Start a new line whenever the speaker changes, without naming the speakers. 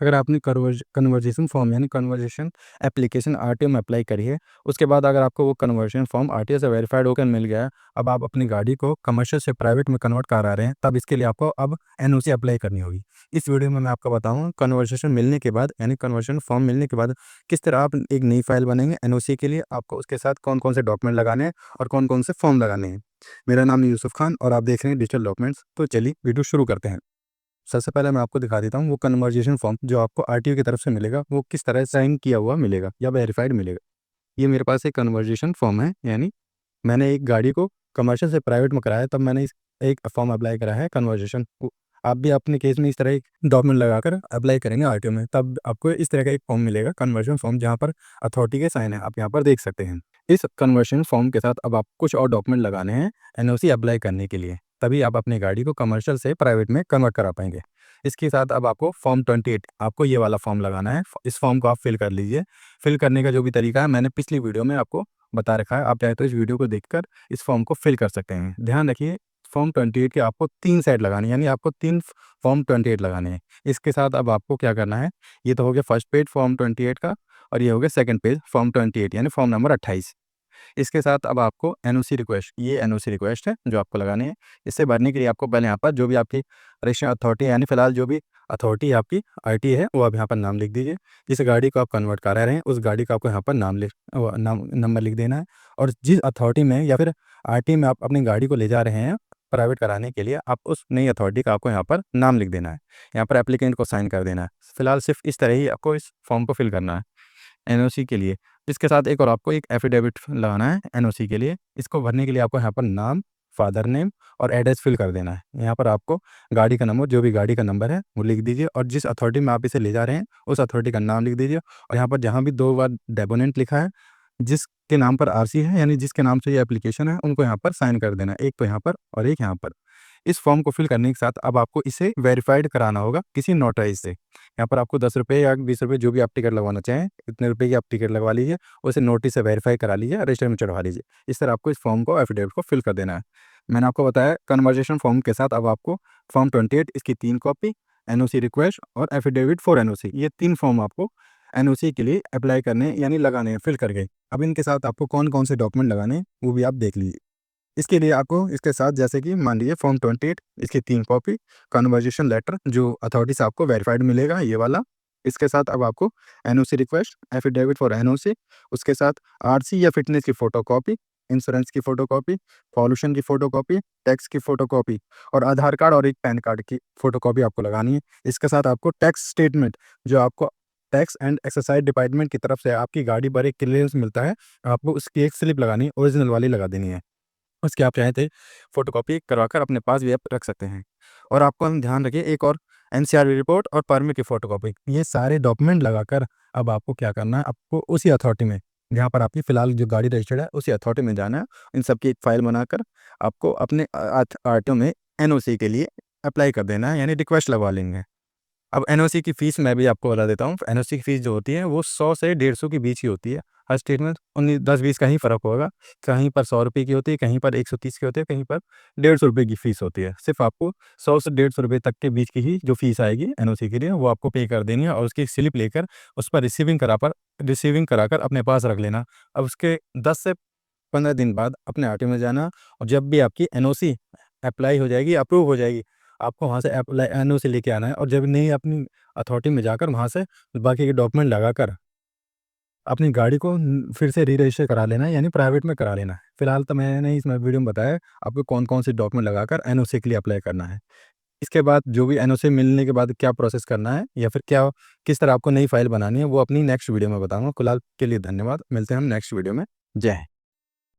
अगर आपने conversation form यानी कन्वर्जेशन एप्लीकेशन आरटीओ में अप्लाई करी है, उसके बाद अगर आपको वो कन्वर्जन फॉर्म आरटीओ से वेरीफाइड होकर मिल गया है, अब आप अपनी गाड़ी को कमर्शियल से प्राइवेट में कन्वर्ट करा रहे हैं, तब इसके लिए आपको अब एनओसी अप्लाई करनी होगी। इस वीडियो में मैं आपको बताऊँगा कन्वर्जेशन मिलने के बाद यानी कन्वर्जन फॉर्म मिलने के बाद किस तरह आप एक नई फाइल बनाएंगे एनओसी के लिए, आपको उसके साथ कौन-कौन से डॉक्यूमेंट लगाने हैं और कौन-कौन से फॉर्म लगाने हैं। मेरा नाम है यूसुफ खान और आप देख रहे हैं डिजिटल डॉक्यूमेंट्स। तो चलिए वीडियो शुरू करते हैं। सबसे पहले मैं आपको दिखा देता हूँ वो कन्वर्जेशन फॉर्म जो आपको आरटीओ की तरफ से मिलेगा, वो किस तरह साइन किया हुआ मिलेगा या वेरीफाइड मिलेगा। ये मेरे पास एक कन्वर्जेशन फॉर्म है, यानी मैंने एक गाड़ी को कमर्शियल से प्राइवेट में कराया, तब मैंने इस एक फॉर्म अप्लाई करा है कन्वर्जेशन। आप भी अपने केस में इस तरह एक डॉक्यूमेंट लगाकर अप्लाई करेंगे आरटीओ में, तब आपको इस तरह का एक फॉर्म मिलेगा कन्वर्जन फॉर्म, जहाँ पर अथॉरिटी के साइन है, आप यहाँ पर देख सकते हैं। इस कन्वर्जन फॉर्म के साथ अब आप कुछ और डॉक्यूमेंट लगाने हैं एनओसी अप्लाई करने के लिए, तभी आप अपनी गाड़ी को कमर्शियल से प्राइवेट में कन्वर्ट करा पाएंगे। इसके साथ अब आपको फॉर्म 28 आपको ये वाला फॉर्म लगाना है। इस फॉर्म को आप फिल कर लीजिए। फिल करने का जो भी तरीका है मैंने पिछली वीडियो में आपको बता रखा है, आप चाहे तो इस वीडियो को देखकर इस फॉर्म को फिल कर सकते हैं। ध्यान रखिए, फॉर्म 28 के आपको 3 साइड लगानी है, यानी आपको 3 फॉर्म 28 लगाने हैं। इसके साथ अब आपको क्या करना है, ये तो हो गया फर्स्ट पेज फॉर्म 28 का, और ये हो गया सेकंड पेज फॉर्म 28 यानी फॉर्म नंबर 28। इसके साथ अब आपको एनओसी रिक्वेस्ट, ये एनओसी रिक्वेस्ट है जो आपको लगानी है। इसे भरने के लिए आपको पहले यहाँ पर जो भी आपकी रजिस्ट्रेशन अथॉरिटी है, यानी फिलहाल जो भी अथॉरिटी आपकी आरटी है, वो आप यहाँ पर नाम लिख दीजिए। जिस गाड़ी को आप कन्वर्ट करा रहे हैं उस गाड़ी का आपको यहाँ पर नाम नंबर लिख देना है। और जिस अथॉरिटी में या फिर आरटी में आप अपनी गाड़ी को ले जा रहे हैं प्राइवेट कराने के लिए, आप उस नई अथॉरिटी का आपको यहाँ पर नाम लिख देना है। यहाँ पर एप्लीकेंट को साइन कर देना है। फिलहाल सिर्फ इस तरह ही आपको इस फॉर्म को फिल करना है एनओसी के लिए। इसके साथ एक और आपको एक एफिडेविट लगाना है एनओसी के लिए। इसको भरने के लिए आपको यहाँ पर नाम, फादर नेम और एड्रेस फिल कर देना है। यहाँ पर आपको गाड़ी का नंबर, जो भी गाड़ी का नंबर है वो लिख दीजिए, और जिस अथॉरिटी में आप इसे ले जा रहे हैं उस अथॉरिटी का नाम लिख दीजिए। और यहाँ पर जहाँ भी 2 बार डेपोनेंट लिखा है, जिसके नाम पर आरसी है यानी जिसके नाम से ये एप्लीकेशन है, उनको यहाँ पर साइन कर देना है, एक तो यहाँ पर और एक यहाँ पर। इस फॉर्म को फिल करने के साथ अब आपको इसे वेरीफाइड कराना होगा किसी नोटराइज से। यहाँ पर आपको 10 रुपये या 20 रुपये, जो भी आप टिकट लगवाना चाहें, इतने रुपये की आप टिकट लगवा लीजिए, उसे नोटिस से वेरीफाई करा लीजिए, रजिस्टर में चढ़वा लीजिए। इस तरह आपको इस फॉर्म को, एफिडेविट को फिल कर देना है। मैंने आपको बताया कन्वर्जेशन फॉर्म के साथ अब आपको फॉर्म 28 इसकी 3 कॉपी, एनओसी रिक्वेस्ट और एफिडेविट फॉर एनओसी, ये 3 फॉर्म आपको एनओसी के लिए अप्लाई करने यानी लगाने हैं फिल करके। अब इनके साथ आपको कौन कौन से डॉक्यूमेंट लगाने हैं वो भी आप देख लीजिए। इसके लिए आपको इसके साथ, जैसे कि मान लीजिए फॉर्म 28 इसकी 3 कॉपी, कन्वर्जेशन लेटर जो अथॉरिटी से आपको वेरीफाइड मिलेगा ये वाला, इसके साथ अब आपको NOC request, affidavit for NOC, उसके साथ आरसी या फिटनेस की फ़ोटोकॉपी, इंश्योरेंस की फ़ोटोकॉपी, पॉल्यूशन की फ़ोटोकॉपी, टैक्स की फ़ोटोकॉपी और आधार कार्ड और एक पैन कार्ड की फ़ोटोकॉपी आपको लगानी है। इसके साथ आपको टैक्स स्टेटमेंट, जो आपको टैक्स एंड एक्साइज डिपार्टमेंट की तरफ से आपकी गाड़ी पर एक क्लियरेंस मिलता है, आपको उसकी एक स्लिप लगानी है, ओरिजिनल वाली लगा देनी है। उसकी आप चाहें तो फ़ोटोकॉपी करवाकर अपने पास भी आप रख सकते हैं। और आपको हम ध्यान रखिए, एक और एनसीआरबी रिपोर्ट और परमिट की फ़ोटोकॉपी, ये सारे डॉक्यूमेंट लगाकर अब आपको क्या करना है, आपको उसी अथॉरिटी में जहाँ पर आपकी फ़िलहाल जो गाड़ी रजिस्टर्ड है उसी अथॉरिटी में जाना है। इन सब की एक फ़ाइल बनाकर आपको अपने आरटीओ में एनओसी के लिए अप्लाई कर देना है, यानी रिक्वेस्ट लगवा लेंगे। अब एनओसी की फ़ीस मैं भी आपको बता देता हूँ। एनओसी की फ़ीस जो होती है वो 100 से 150 के बीच ही होती है। हर स्टेट में 10-20 का ही फ़र्क होगा। कहीं पर 100 रुपये की होती है, कहीं पर 130 की होती है, कहीं पर 150 रुपये की फ़ीस होती है। सिर्फ़ आपको 100 से 150 रुपये तक के बीच की ही जो फ़ीस आएगी एनओसी के लिए, वो आपको पे कर देनी है, और उसकी स्लिप लेकर उस पर रिसीविंग कराकर अपने पास रख लेना। अब उसके 10 से 15 दिन बाद अपने आरटीओ में जाना, और जब भी आपकी एनओसी अप्लाई हो जाएगी, अप्रूव हो जाएगी, आपको वहाँ से अप्लाई एनओसी लेके आना है, और जब नहीं अपनी अथॉरिटी में जाकर वहाँ से बाकी के डॉक्यूमेंट लगाकर अपनी गाड़ी को फिर से री-रजिस्टर करा लेना है, यानी प्राइवेट में करा लेना है। फिलहाल तो मैंने इसमें वीडियो में बताया आपको कौन-कौन से डॉक्यूमेंट लगाकर एनओसी के लिए अप्लाई करना है। इसके बाद जो भी एनओसी मिलने के बाद क्या प्रोसेस करना है या फिर क्या किस तरह आपको नई फाइल बनानी है, वो अपनी नेक्स्ट वीडियो में बताऊँगा। फिलहाल के लिए धन्यवाद। मिलते हैं हम नेक्स्ट वीडियो में। जय हिंद।